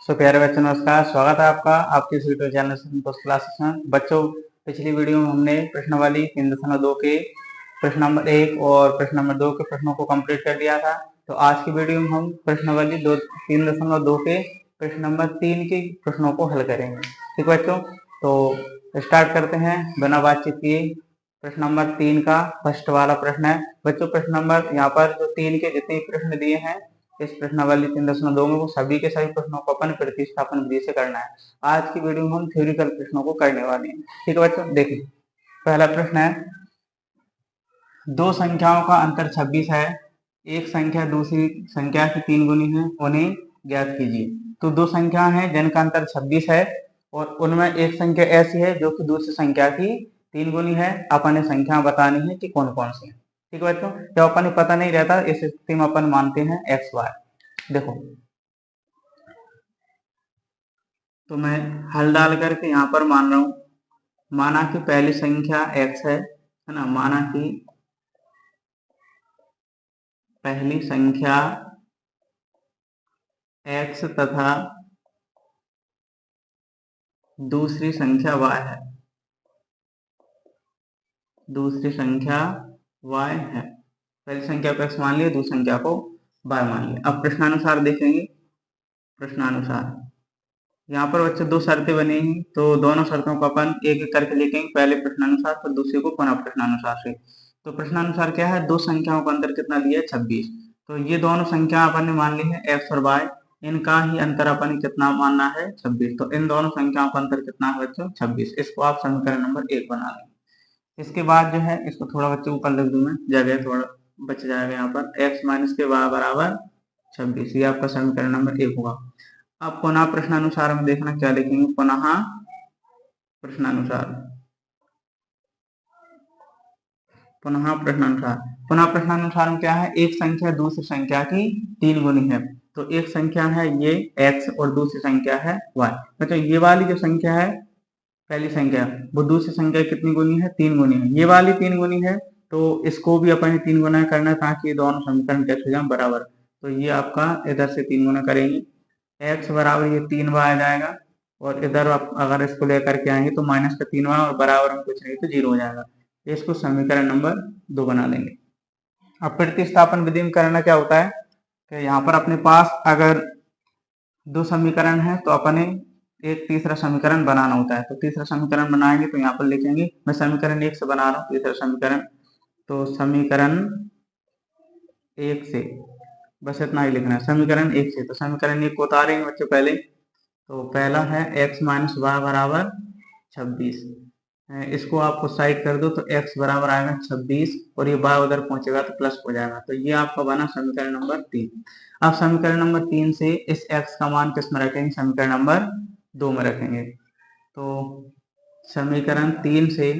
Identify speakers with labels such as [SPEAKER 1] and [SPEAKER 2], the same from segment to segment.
[SPEAKER 1] सो प्यारे बच्चों नमस्कार, स्वागत है आपका आपके इस यूट्यूब चैनल संतोष क्लासेस में। बच्चों, पिछली वीडियो में हमने प्रश्नावली 3.2 के प्रश्न नंबर 1 और प्रश्न नंबर 2 के प्रश्नों को कंप्लीट कर दिया था। तो आज की वीडियो में हम प्रश्नावली 3.2 के प्रश्न नंबर 3 के प्रश्नों को हल करेंगे। ठीक बच्चों, तो स्टार्ट करते हैं बिना बातचीत किए। प्रश्न नंबर 3 का फर्स्ट वाला प्रश्न है। बच्चों, प्रश्न नंबर यहाँ पर जो 3 के जितने प्रश्न दिए हैं इस प्रश्नावली 3.2 में वो सभी के सभी प्रश्नों को अपन प्रतिस्थापन विधि से करना है। आज की वीडियो में हम थ्योरिकल प्रश्नों को करने वाले हैं। ठीक है बच्चों, देखिए पहला प्रश्न है, दो संख्याओं का अंतर 26 है, एक संख्या दूसरी संख्या की 3 गुनी है, उन्हें ज्ञात कीजिए। तो दो संख्या है जिनका अंतर 26 है और उनमें एक संख्या ऐसी है जो कि दूसरी संख्या की 3 गुनी है। अपन ने संख्या बतानी है कि कौन कौन सी है। ठीक है बच्चों, जब अपन को पता नहीं रहता इस स्थिति में अपन मानते हैं एक्स वाई। देखो, तो मैं हल डाल करके यहाँ पर मान रहा हूं, माना कि पहली संख्या x है ना, माना कि पहली संख्या x तथा दूसरी संख्या y है, दूसरी संख्या y है। पहली संख्या को x मान लिया, दूसरी संख्या को y मान लिया। अब प्रश्नानुसार देखेंगे। प्रश्नानुसार यहाँ पर बच्चे दो शर्तें बनेंगी, तो दोनों शर्तों को अपन एक एक करके लिखेंगे, पहले प्रश्नानुसार फिर दूसरे को पुनः प्रश्नानुसार से। तो प्रश्नानुसार क्या है, दो संख्याओं का अंतर कितना लिया है, 26। तो ये दोनों संख्या अपन ने मान ली है x और y, इनका ही अंतर अपन कितना मानना है, 26। तो इन दोनों संख्याओं का अंतर कितना है बच्चों, 26। इसको आप समीकरण नंबर 1 बना लेंगे। इसके बाद जो है इसको थोड़ा बच्चों ऊपर लिख दूं मैं, जगह थोड़ा बच जाएगा यहाँ पर, x माइनस के y बराबर 26। ये आपका समीकरण नंबर 1 होगा। अब पुनः प्रश्नानुसार में देखना क्या लिखेंगे, पुनः प्रश्नानुसार, पुनः प्रश्नानुसार। पुनः प्रश्नानुसार में क्या है, एक संख्या दूसरी संख्या की 3 गुनी है। तो एक संख्या है ये x और दूसरी संख्या है y। मतलब ये वाली जो संख्या है पहली संख्या, वो दूसरी संख्या कितनी गुनी है, 3 गुनी है। ये वाली 3 गुनी है, तो इसको भी अपन 3 गुना करना है ताकि ये दोनों समीकरण कैसे हो जाए, बराबर। तो ये आपका इधर से 3 गुना करेंगे, x बराबर ये 3y आ जाएगा, और इधर आप अगर इसको लेकर के आएंगे तो माइनस का 3y और बराबर में कुछ नहीं तो 0 हो जाएगा। इसको समीकरण नंबर 2 बना लेंगे। अब प्रतिस्थापन विधि में करना क्या होता है कि यहाँ पर अपने पास अगर दो समीकरण है तो अपने एक तीसरा समीकरण बनाना होता है। तो तीसरा समीकरण बनाएंगे तो यहाँ पर लिखेंगे, मैं समीकरण 1 से बना रहा हूँ तीसरा समीकरण। तो समीकरण 1 से बस इतना ही लिखना है, समीकरण 1 से। तो समीकरण 1 को उतारेंगे बच्चों पहले। तो पहला है x माइनस वाई बराबर 26। इसको आपको साइड कर दो तो x बराबर आएगा 26 और ये y उधर पहुंचेगा तो प्लस हो जाएगा। तो ये आपका बना समीकरण नंबर 3। अब समीकरण नंबर 3 से इस x का मान किस में रखेंगे, समीकरण नंबर 2 में रखेंगे। तो समीकरण 3 से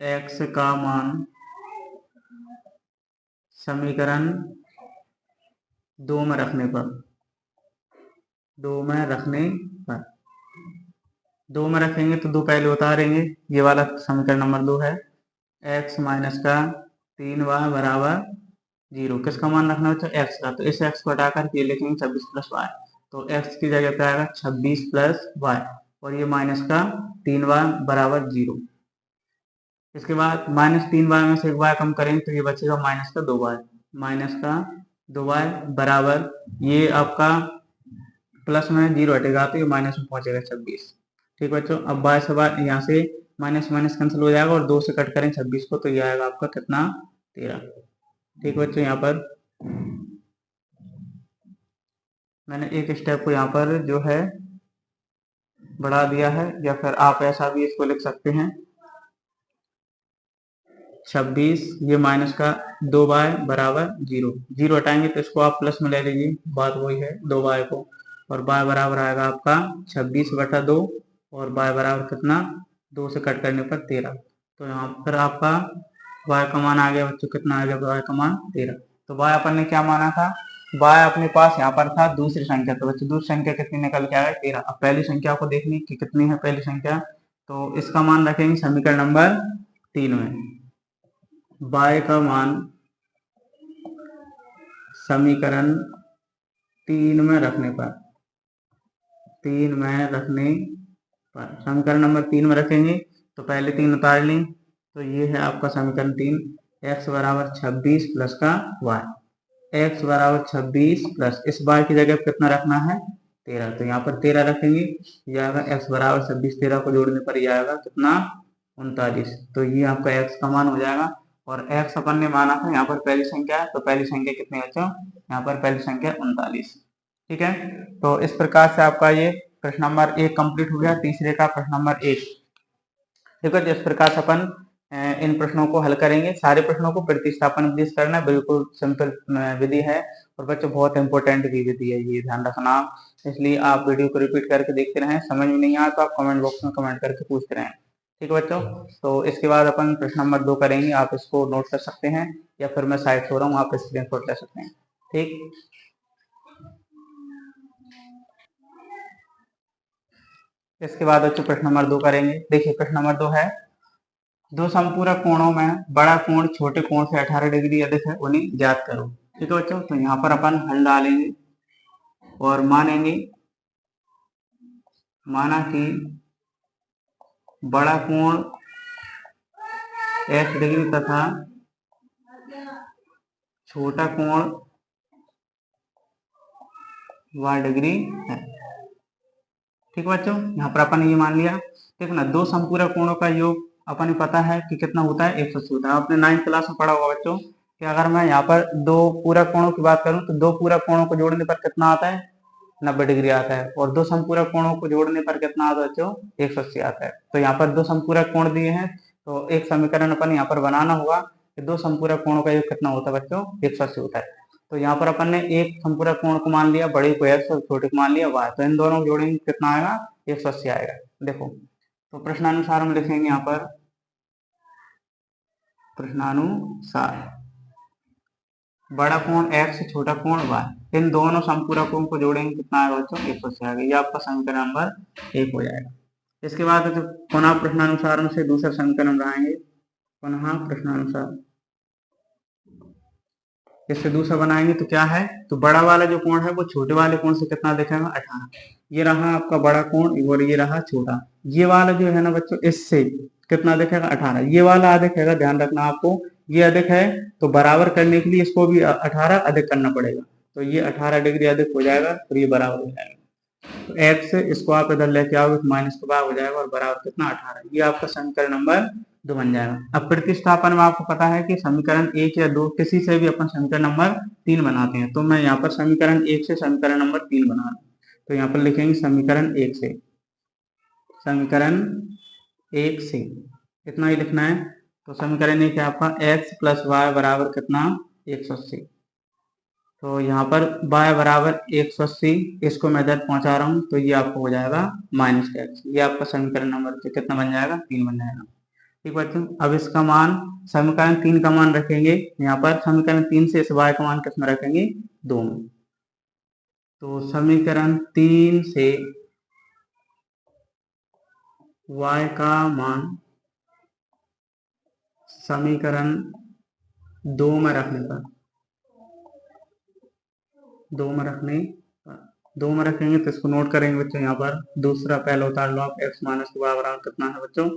[SPEAKER 1] x का मान समीकरण 2 में रखने पर, 2 में रखने पर, 2 में रखेंगे तो 2 पहले उतारेंगे, ये वाला समीकरण नंबर 2 है, x माइनस का 3y बराबर 0। किसका मान रखना है, x का। तो इस x को हटा कर ये लिखेंगे 26 प्लस y। तो x की जगह पे आएगा 26 प्लस y और ये माइनस का 3y बराबर 0। इसके बाद माइनस 3y में से एक y कम करेंगे तो ये बचेगा माइनस का 2y, माइनस का 2y बराबर, ये आपका प्लस में 0 हटेगा तो ये माइनस में पहुंचेगा 26। ठीक बच्चों, अब y से यहाँ से माइनस माइनस कैंसिल हो जाएगा और 2 से कट करें 26 को तो ये आएगा आपका कितना, 13। ठीक बच्चों, यहाँ पर मैंने एक स्टेप को यहाँ पर जो है बढ़ा दिया है, या फिर आप ऐसा भी इसको लिख सकते हैं 26 ये माइनस का 2y बराबर 0। 0 हटाएंगे तो इसको आप प्लस में ले लीजिए, बात वही है 2y को, और y बराबर आएगा आपका 26/2 और y बराबर कितना, 2 से कट करने पर 13। तो यहाँ पर आपका y का मान आ गया बच्चों, कितना आ गया y का मान 13। तो y अपन ने क्या माना था, y अपने पास यहाँ पर था दूसरी संख्या। तो बच्चों दूसरी संख्या कितनी निकल के आ गई, 13। अब पहली संख्या को देखनी कि कितनी है पहली संख्या, तो इसका मान रखेंगे समीकरण नंबर 3 में। y का मान समीकरण 3 में रखने पर, 3 में रखने पर समीकरण नंबर 3 में रखेंगे तो पहले 3 उतार लें, तो ये है आपका समीकरण 3, x बराबर 26 प्लस का y, x बराबर 26 प्लस इस बार की जगह कितना रखना है 13, तो यहाँ पर 13 रखेंगे, ये आएगा x बराबर 26, 13 को जोड़ने पर ये आएगा कितना 39, तो ये आपका x का मान हो जाएगा। और x अपन ने माना था यहाँ पर पहली संख्या है, तो पहली संख्या कितनी बच्चों, यहाँ पर पहली संख्या 39। ठीक है, तो इस प्रकार से आपका ये प्रश्न नंबर 1 कंप्लीट हो गया, तीसरे का प्रश्न नंबर 1। ठीक है, तो इस प्रकार से अपन इन प्रश्नों को हल करेंगे। सारे प्रश्नों को प्रतिस्थापन विधि से करना, बिल्कुल सिंपल विधि है और बच्चों बहुत इंपॉर्टेंट की विधि है, ये ध्यान रखना, इसलिए आप वीडियो को रिपीट करके देखते रहें। समझ में नहीं आया तो आप कमेंट बॉक्स में कमेंट करके पूछते रहें। ठीक है बच्चों, तो इसके बाद अपन प्रश्न नंबर 2 करेंगे, आप इसको नोट कर सकते हैं या फिर मैं साइड हो रहा हूँ, आप स्क्रीनशॉट ले सकते हैं। ठीक, इसके बाद बच्चों प्रश्न नंबर 2 करेंगे। देखिए प्रश्न नंबर 2 है, दो समपूरक कोणों में बड़ा कोण छोटे कोण से 18 डिग्री अधिक है, उन्हें ज्ञात करो। ठीक है बच्चों, तो यहाँ पर अपन हल डालेंगे और मानेंगे, माना कि बड़ा कोण x डिग्री तथा छोटा कोण y डिग्री है। ठीक है बच्चों, यहाँ पर अपन ये मान लिया। ठीक है ना, दो समपूरक कोणों का योग अपन को पता है कि कितना होता है 180 होता है। आपने 9th क्लास में पढ़ा होगा बच्चों कि अगर मैं यहाँ पर दो पूरक कोणों की बात करूं तो दो पूरक कोणों को जोड़ने पर कितना आता है 90 डिग्री आता है, और दो समपूरक कोणों को जोड़ने पर कितना आता है बच्चों 180 आता है। तो यहाँ पर दो समपूरक कोण दिए हैं, तो एक समीकरण अपन यहाँ पर बनाना होगा कि दो समपूरक कोणों का योग कितना होता है बच्चों 180 होता है। तो यहाँ पर अपन ने एक संपूरक कोण को मान लिया, बड़े को x और छोटे को मान लिया y, तो इन दोनों को जोड़ेंगे कितना आएगा 180 आएगा। देखो, तो प्रश्नानुसार हम लिखेंगे यहाँ पर, प्रश्नानुसार बड़ा कोण x छोटा कोण y, इन दोनों संपूरकों को जोड़ेंगे कितना आएगा बच्चों 180 आएगा। ये आपका समीकरण नंबर 1 हो जाएगा। इसके बाद तो पुनः प्रश्नानुसार से दूसरा समीकरण बनाएंगे, पुनः प्रश्नानुसार इससे दूसरा बनाएंगे तो क्या है, तो बड़ा वाला जो कोण है वो छोटे वाले कोण से कितना दिखेगा 18, ये रहा आपका बड़ा कोण और ये रहा छोटा। ये वाला जो है ना बच्चों इससे कितना दिखेगा 18, ये वाला अधिक है, ध्यान रखना आपको, ये अधिक है तो बराबर करने के लिए इसको भी 18 अधिक करना पड़ेगा, तो ये 18 डिग्री अधिक हो जाएगा और ये बराबर हो जाएगा। तो x इसको आप इधर लेके आओगे तो माइनस के बाद हो जाएगा और बराबर कितना 18, ये आपका समीकरण नंबर 2 बन जाएगा। अब प्रतिस्थापन में आपको पता है कि समीकरण 1 या 2 किसी से भी अपन समीकरण नंबर 3 बनाते हैं, तो मैं यहाँ पर समीकरण 1 से समीकरण नंबर 3 बना रहा हूँ। तो यहाँ पर लिखेंगे समीकरण 1 से, समीकरण 1 से इतना ही लिखना है। तो समीकरण 1 है आपका x प्लस वाई बराबर कितना 180, तो यहाँ पर y बराबर 180, इसको मैं इधर पहुंचा रहा हूँ तो ये आपको हो जाएगा माइनस x, ये आपका समीकरण नंबर कितना बन जाएगा 3 बन जाएगा। ठीक बच्चों, अब इसका मान समीकरण 3 का मान रखेंगे यहाँ पर, समीकरण 3 से इस y का मान किसमें रखेंगे 2 में, तो समीकरण 3 से y का मान समीकरण 2 में रखने पर, 2 में रखेंगे तो इसको नोट करेंगे बच्चों। यहाँ पर दूसरा पहला उतार लो आप, x माइनस के बराबर कितना है बच्चों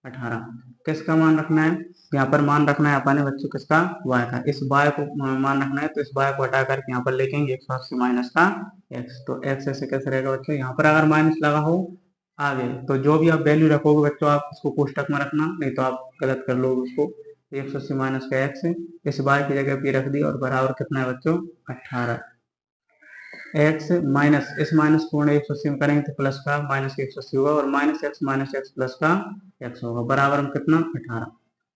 [SPEAKER 1] 18, किसका मान रखना है यहाँ पर, मान रखना है अपन ने बच्चों किसका y का, इस y को मान रखना है, तो इस y को हटा करके यहाँ पर लिखेंगे 180 माइनस का x, तो x ऐसे कैसे रहेगा बच्चों, यहाँ पर अगर माइनस लगा हो आगे तो जो भी आप वैल्यू रखोगे बच्चों आप उसको कोष्टक में रखना, नहीं तो आप गलत कर लोगे उसको। 180 माइनस का x इस y की जगह पे रख दिया और बराबर कितना है बच्चों 18, x माइनस इस माइनस को 180 में करेंगे तो प्लस का माइनस 180 होगा और माइनस x प्लस का x होगा, बराबर में कितना 18,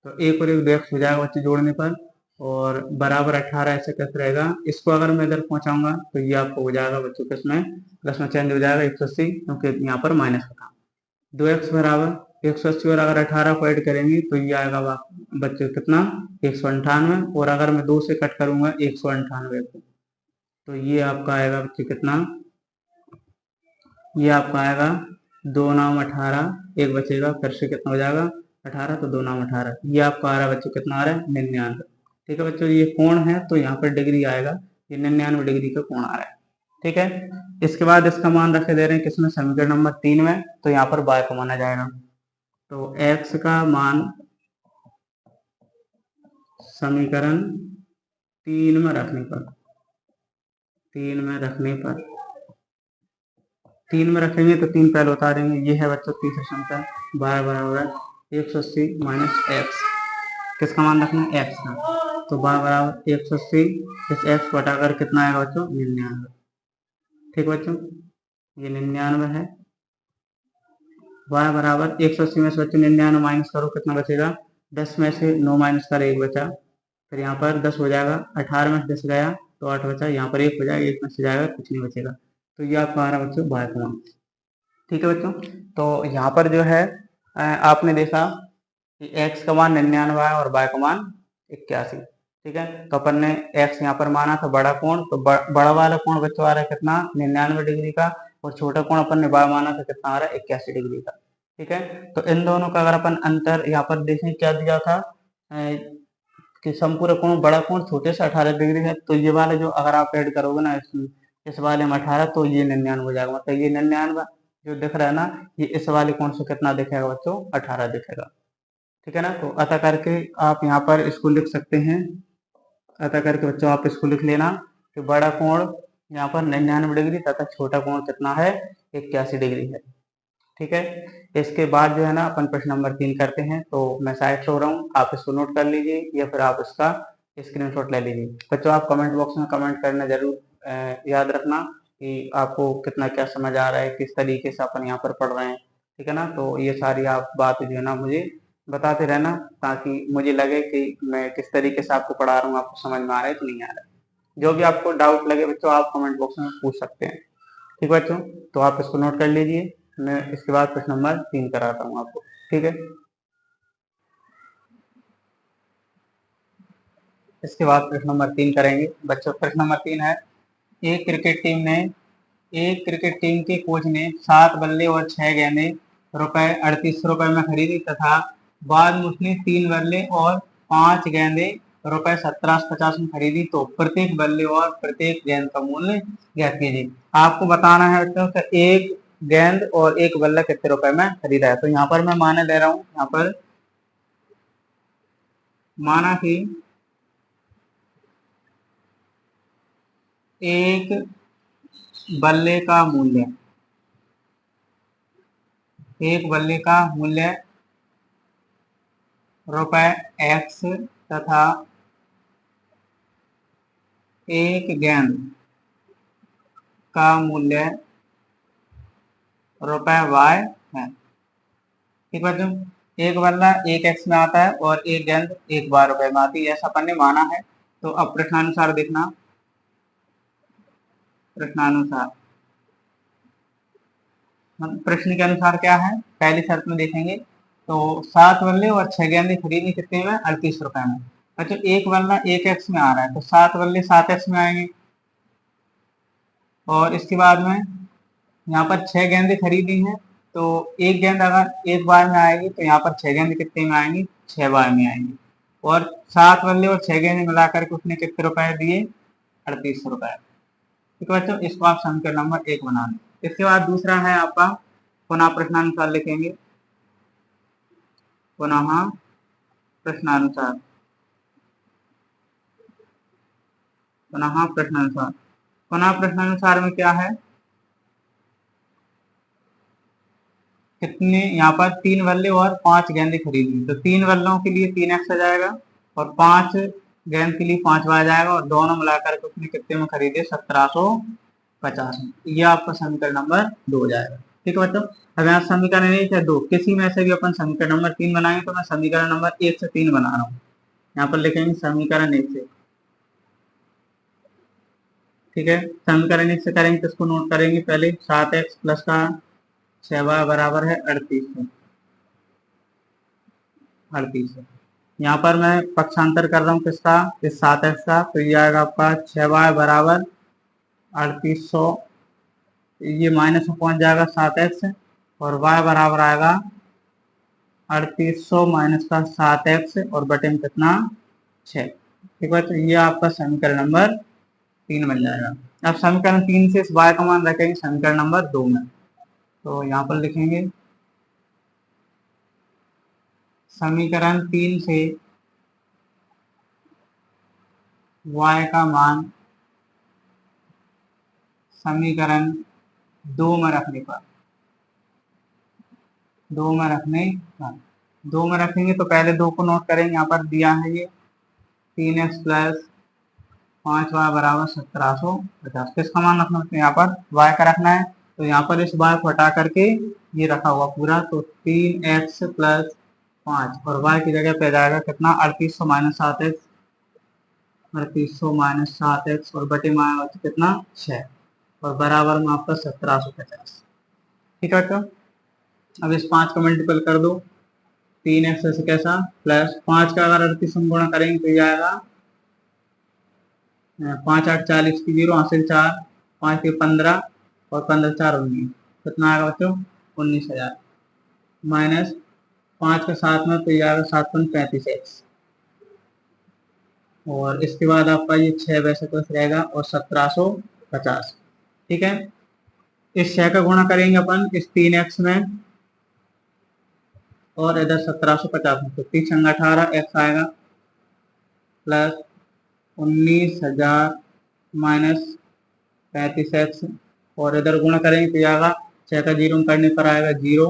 [SPEAKER 1] तो एक और एक 2x हो जाएगा बच्चे जोड़ने पर, और बराबर 18 ऐसे कैसे रहेगा, इसको अगर मैं इधर पहुंचाऊंगा तो ये आपको हो जाएगा बच्चों किसमें प्लस में चेंज हो जाएगा 180, क्योंकि यहाँ पर माइनस का 2x बराबर 180 और अगर 18 को ऐड करेंगे तो ये आएगा बच्चों कितना 198, और अगर मैं 2 से कट करूंगा 198 को तो ये आपका आएगा बच्चे कितना, ये आपका आएगा 2 नाम 18, एक बचेगा फिर से कितना हो जाएगा 18, तो 2 नाम 18, ये आपका आ रहा है बच्चों कितना आ रहा है 99। ठीक है बच्चों, ये कोण है तो यहाँ पर डिग्री आएगा, ये 99 डिग्री का कोण आ रहा है। ठीक है। इसके बाद इसका मान रखे दे रहे हैं किसमें, समीकरण नंबर 3 में, तो यहाँ पर y को माना जाएगा। तो x का मान समीकरण 3 में रखने पर 3 में रखेंगे तो 3 पहले उतारेंगे। ये है बच्चों तीसरी संख्या, y बराबर है 180 माइनस एक्स। किसका मान रखना है, x का। तो y बराबर 180, इस x को हटाकर कितना आएगा बच्चों, 99। ठीक बच्चों, ये 99 है। y बराबर 180 में से बच्चों 99 माइनस करो, कितना बचेगा, 10 में से 9 माइनस कर 1 बचा, फिर यहाँ पर 10 हो जाएगा, 18 में से 10 गया तो 8 बचा, यहाँ पर 1 हो जाएगा, 1 में से जाएगा कुछ नहीं बचेगा। तो ये आपका आ रहा बच्चों y का मान। ठीक है बच्चों, तो यहाँ पर जो है आपने देखा कि x का मान 99 है और y का मान 81। ठीक है, तो अपन ने x यहाँ पर माना था बड़ा कोण, तो बड़ा वाला कोण बच्चों आ रहा है कितना, 99 डिग्री का, और छोटा कोण अपन ने y माना था कितना आ रहा है, 81 डिग्री का। ठीक है, तो इन दोनों का अगर अपन अंतर यहाँ पर देखें क्या दिया था कि समपूरक कोण बड़ा कोण छोटे से 18 डिग्री है, तो ये वाले जो अगर आप ऐड करोगे ना इस वाले में 18, तो ये 99 हो जाएगा। मतलब ये 99 जो दिख रहा है ना, ये इस वाले कोण से कितना दिखेगा बच्चों, 18 दिखेगा। ठीक है ना, तो अतः करके आप यहाँ पर इसको लिख सकते हैं, अतः करके बच्चों आप इसको लिख लेना कि बड़ा कोण यहाँ पर 99 डिग्री तथा छोटा कोण कितना है, 81 डिग्री है। ठीक है, इसके बाद जो है ना अपन प्रश्न नंबर 3 करते हैं। तो मैं साइड से हो रहा हूँ, आप इसको नोट कर लीजिए या फिर आप इसका स्क्रीनशॉट ले लीजिए। बच्चों आप कमेंट बॉक्स में कमेंट करना जरूर याद रखना कि आपको कितना क्या समझ आ रहा है, किस तरीके से अपन यहाँ पर पढ़ रहे हैं। ठीक है ना, तो ये सारी आप बात जो है ना मुझे बताते रहना, ताकि मुझे लगे कि मैं किस तरीके से आपको पढ़ा रहा हूँ, आपको समझ में आ रहा है कि नहीं आ रहा है। जो भी आपको डाउट लगे बच्चों आप कमेंट बॉक्स में पूछ सकते हैं। ठीक है बच्चों, तो आप इसको नोट कर लीजिए, मैं इसके बाद प्रश्न नंबर 3 कराता हूँ आपको। ठीक है, इसके बाद प्रश्न नंबर 3 करेंगे बच्चों। प्रश्न नंबर 3 है, एक क्रिकेट टीम के कोच ने 7 बल्ले और 6 गेंदें रुपए 3800 में खरीदी तथा बाद में उसने 3 बल्ले और 5 गेंदें रुपए 1750 में खरीदी, तो प्रत्येक बल्ले और प्रत्येक गेंद का मूल्य ज्ञात कीजिए। आपको बताना है बच्चों कि एक गेंद और एक बल्ला कितने रुपए में खरीदा है। तो यहाँ पर मैं माना ले रहा हूँ, यहाँ पर माना कि एक बल्ले का मूल्य रुपए x तथा एक गेंद का मूल्य रुपए y है। ठीक बच्चों, एक बल्ला 1x में आता है और एक गेंद 1 बार रुपए में आती है, ऐसा अपन ने माना है। तो अब प्रश्नानुसार देखना, प्रश्न के अनुसार क्या है, पहली शर्त में देखेंगे तो 7 बल्ले और 6 गेंदें खरीदनी कितने में, 38 में। अच्छा, एक बल्ला 1x में आ रहा है तो 7 बल्ले 7x में आएंगे, और इसके बाद में यहाँ पर 6 गेंदें खरीदी हैं, तो एक गेंद अगर एक बार में आएगी तो यहाँ पर 6 गेंदें कितने में आएंगी, 6 बार में आएंगी, और 7 बल्ले और 6 गेंदें मिलाकर के उसने कितने रुपए दिए, 3800। ठीक है बच्चों, इसको आप समीकरण नंबर 1 बना लें। इसके बाद दूसरा है आपका पुनः प्रश्नानुसार लिखेंगे, पुनः प्रश्नानुसार पुनः प्रश्नानुसार में क्या है, कितने यहाँ पर 3 बल्ले और 5 गेंदें खरीदी, तो 3 बल्लों के लिए 3x आ जाएगा और 5 गेंद के लिए 5 आ जाएगा, और दोनों मिलाकर के उसने कितने में खरीदे, 1750। ये आपका समीकरण नंबर 2 हो जाएगा। ठीक है बच्चों, अब यहाँ समीकरण 1 है 2, किसी में से भी अपन समीकरण नंबर 3 बनाएंगे, तो मैं समीकरण नंबर 1 से 3 बना रहा हूँ। यहाँ पर लिखेंगे समीकरण 1 से। ठीक है, समीकरण 1 से करेंगे तो इसको नोट करेंगे पहले, 7x प्लस का 6y बराबर है 38। यहाँ पर मैं पक्षांतर कर रहा हूँ किसका, इस 7x का, तो ये आएगा आपका 6y बराबर 3800, ये माइनस में पहुंच जाएगा 7x, और y बराबर आएगा 3800 माइनस का 7x और बटे में कितना 6। ठीक है, तो ये आपका समीकरण नंबर 3 बन जाएगा। अब समीकरण 3 से इस y का मान रखेंगे समीकरण नंबर 2 में, तो यहाँ पर लिखेंगे समीकरण 3 से y का मान समीकरण 2 में रखने पर, 2 में रखेंगे तो पहले 2 को नोट करेंगे। यहाँ पर दिया है ये 3x प्लस 5y बराबर 1750। किसका मान रखना है? यहाँ पर y का रखना है, तो यहाँ पर इस y को हटा करके ये रखा हुआ पूरा, तो 3x प्लस 5 और y की जगह पे जाएगा कितना 3800 माइनस 7x, 3800 माइनस 7x और बटे में आएगा कितना 6 और बराबर में आपका 1750। ठीक है बच्चों, अब इस 5 का मल्टीपल कर दो, 3x ऐसे कैसा प्लस 5 का अगर 38 में गुणा करेंगे तो ये आएगा 5 8 40 की 0 हासिल 4, 5 के 15 और 15 4 19, कितना आएगा बच्चों 19,000 माइनस 5 के साथ में तो ये आएगा 7 35x और इसके बाद आपका ये 6 वैसे तो रहेगा और 1750। ठीक है, इस 6 का गुणा करेंगे अपन इस 3x में और इधर 1750 में, तो 3 संग 18 x आएगा प्लस 19,000 माइनस 35x और इधर गुणा करेंगे तो आएगा 6 का 0 करने पर आएगा 0,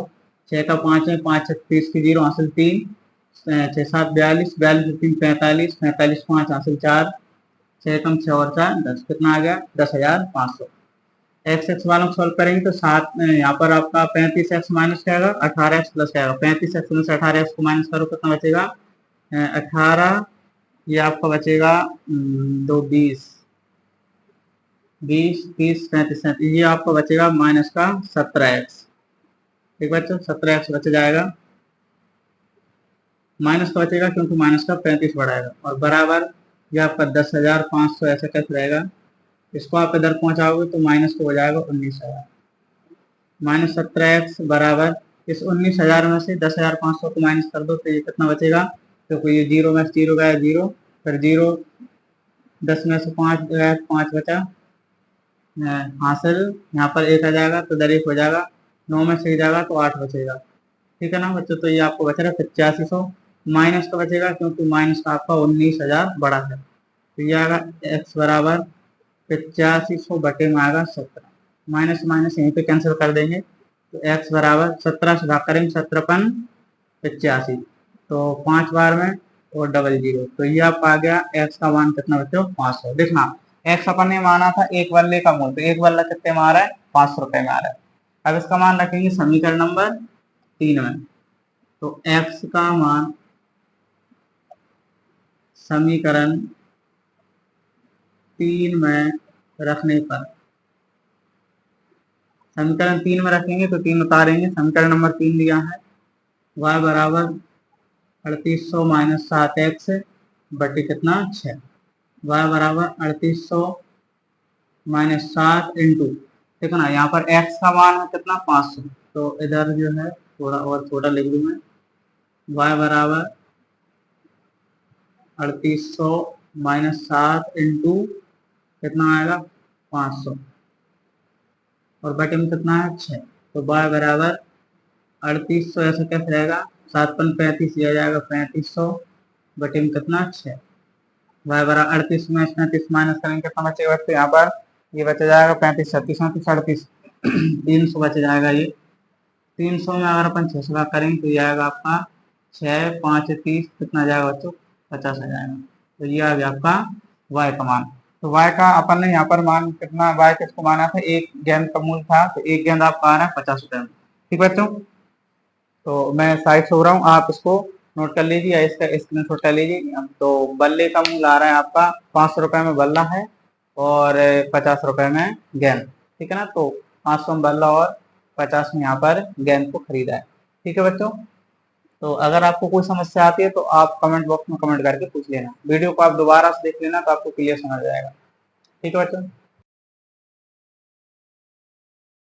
[SPEAKER 1] 6 का 5 है 5 36 की 0 हासिल 3, 6 7 42, 42 3 45, 45 5 हासिल 4, 6 कम 6 और 4 10, कितना आ गया 10,500। एक्स एक्स वालों को सॉल्व करेंगे तो 7 यहाँ पर आपका 35x माइनस क्या आएगा 18x प्लस क्या आएगा 35x में से 18x को माइनस करो कितना बचेगा 18, ये आपका बचेगा 2 20 20 30 35, ये आपका बचेगा माइनस का 17x। ठीक बच्चों, 17x बच जाएगा, माइनस का बचेगा क्योंकि माइनस का 35 बढ़ाएगा और बराबर ये आपका 10,500 ऐसा कैसे रहेगा। इसको आप इधर पहुंचाओगे तो माइनस को हो जाएगा 19,000 माइनस 17x बराबर इस 19,000 में से 10,500 को माइनस कर दो तो ये कितना बचेगा, तो ये 0 में 0 गया 0, फिर 0 10 में से 5 गया 5 बचा हासिल, यहाँ पर 1 आ जाएगा तो इधर 1 हो जाएगा, 9 में से 1 जाएगा तो 8 बचेगा। ठीक है ना बच्चों, तो ये आपको बचेगा 8500, माइनस का बचेगा क्योंकि माइनस का आपका 19,000 बड़ा है, तो ये आएगा x बराबर 8500 बटे में आएगा 17, माइनस माइनस यहीं पे कैंसिल कर देंगे तो x बराबर 17 से भाग करेंगे 17 85, तो 5 बार में और डबल 0, तो ये आप आ गया x का मान कितना बच्चों 500। देखना x अपन ने माना था एक बल्ले का मूल, तो एक बल्ला कितने में आ रहा है 500 रुपए में आ रहा है। अब इसका मान रखेंगे समीकरण नंबर 3 में, तो x का मान समीकरण 3 में रखने पर, समीकरण 3 में रखेंगे तो 3 उतारेंगे, समीकरण नंबर 3 दिया है y बराबर 3800 माइनस 7x बटे कितना 6, y बराबर 3800 माइनस 7 इंटू, ठीक है ना, यहाँ पर x का मान है कितना 500, तो इधर जो है थोड़ा और छोटा लिख दूं मैं, y बराबर 3800 माइनस 7 इंटू कितना आएगा 500 और बटे में कितना है 6, तो y बराबर 3800 ऐसा कैसे रहेगा 7 35 दिया जाएगा 3500 बटे में कितना 6, y बराबर 38 में 35 माइनस करेंगे कितना बचेगा, तो यहाँ पर ये बचा जाएगा 35 37 38 300 बच जाएगा। ये 300 में अगर अपन 6 से करेंगे तो ये आएगा आपका 6 5 30 कितना जाएगा बच्चों 50 आ जाएगा, तो ये आ गया आपका y का मान। तो y का अपन ने यहाँ पर मान कितना y किसको माना था, एक गेंद का मूल था, तो एक गेंद आपका आ रहा है 50 रुपए में। ठीक बच्चों, तो मैं साइड से हो रहा हूँ, आप इसको नोट कर लीजिए या इसका स्क्रीनशॉट कर लीजिए। तो बल्ले का मूल आ रहा है आपका 500 रुपए में बल्ला है और 50 रुपए में गेंद। ठीक है ना, तो 500 में बल्ला और 50 में यहाँ पर गेंद को खरीदा है। ठीक है बच्चों, तो अगर आपको कोई समस्या आती है तो आप कमेंट बॉक्स में कमेंट करके पूछ लेना, वीडियो को आप दोबारा से देख लेना तो आपको क्लियर समझ जाएगा। ठीक है बच्चों।